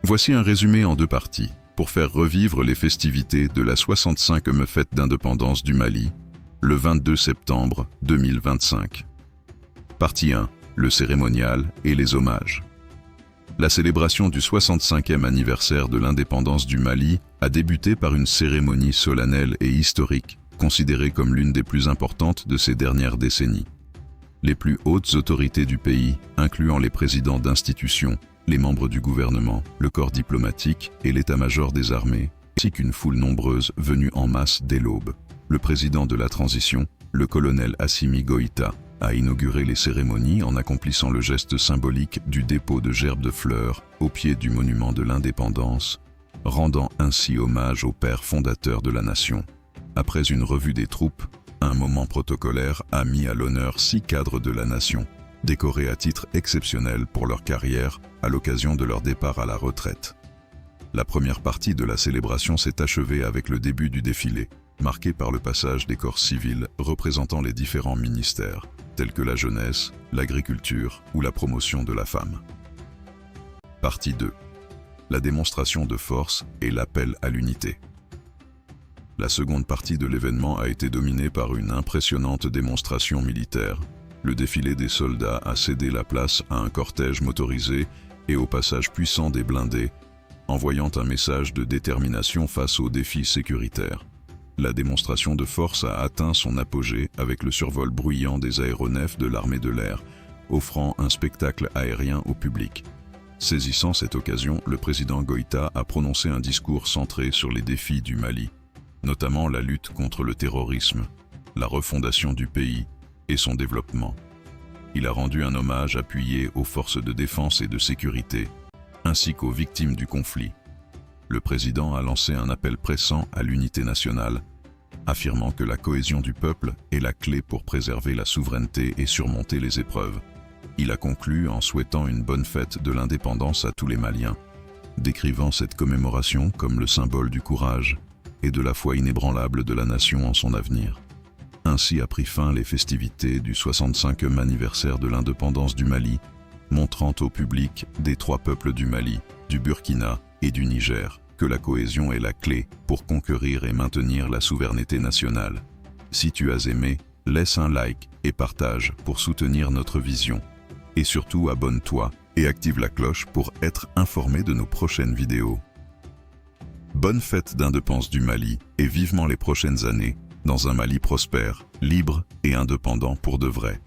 Voici un résumé en deux parties, pour faire revivre les festivités de la 65e fête d'indépendance du Mali, le 22 septembre 2025. Partie 1. Le cérémonial et les hommages. La célébration du 65e anniversaire de l'indépendance du Mali a débuté par une cérémonie solennelle et historique, considérée comme l'une des plus importantes de ces dernières décennies. Les plus hautes autorités du pays, incluant les présidents d'institutions, les membres du gouvernement, le corps diplomatique et l'état-major des armées, ainsi qu'une foule nombreuse venue en masse dès l'aube. Le président de la transition, le colonel Assimi Goïta, a inauguré les cérémonies en accomplissant le geste symbolique du dépôt de gerbes de fleurs au pied du monument de l'indépendance, rendant ainsi hommage au père fondateur de la nation. Après une revue des troupes, un moment protocolaire a mis à l'honneur 6 cadres de la nation, décorés à titre exceptionnel pour leur carrière à l'occasion de leur départ à la retraite. La première partie de la célébration s'est achevée avec le début du défilé, marqué par le passage des corps civils représentant les différents ministères, tels que la jeunesse, l'agriculture ou la promotion de la femme. Partie 2. La démonstration de force et l'appel à l'unité. La seconde partie de l'événement a été dominée par une impressionnante démonstration militaire. Le défilé des soldats a cédé la place à un cortège motorisé et au passage puissant des blindés, envoyant un message de détermination face aux défis sécuritaires. La démonstration de force a atteint son apogée avec le survol bruyant des aéronefs de l'armée de l'air, offrant un spectacle aérien au public. Saisissant cette occasion, le président Goïta a prononcé un discours centré sur les défis du Mali, notamment la lutte contre le terrorisme, la refondation du pays et son développement. Il a rendu un hommage appuyé aux forces de défense et de sécurité, ainsi qu'aux victimes du conflit. Le président a lancé un appel pressant à l'unité nationale, affirmant que la cohésion du peuple est la clé pour préserver la souveraineté et surmonter les épreuves. Il a conclu en souhaitant une bonne fête de l'indépendance à tous les Maliens, décrivant cette commémoration comme le symbole du courage et de la foi inébranlable de la nation en son avenir. Ainsi a pris fin les festivités du 65e anniversaire de l'indépendance du Mali, montrant au public des 3 peuples du Mali, du Burkina et du Niger que la cohésion est la clé pour conquérir et maintenir la souveraineté nationale. Si tu as aimé, laisse un like et partage pour soutenir notre vision. Et surtout abonne-toi et active la cloche pour être informé de nos prochaines vidéos. Bonne fête d'indépendance du Mali et vivement les prochaines années dans un Mali prospère, libre et indépendant pour de vrai.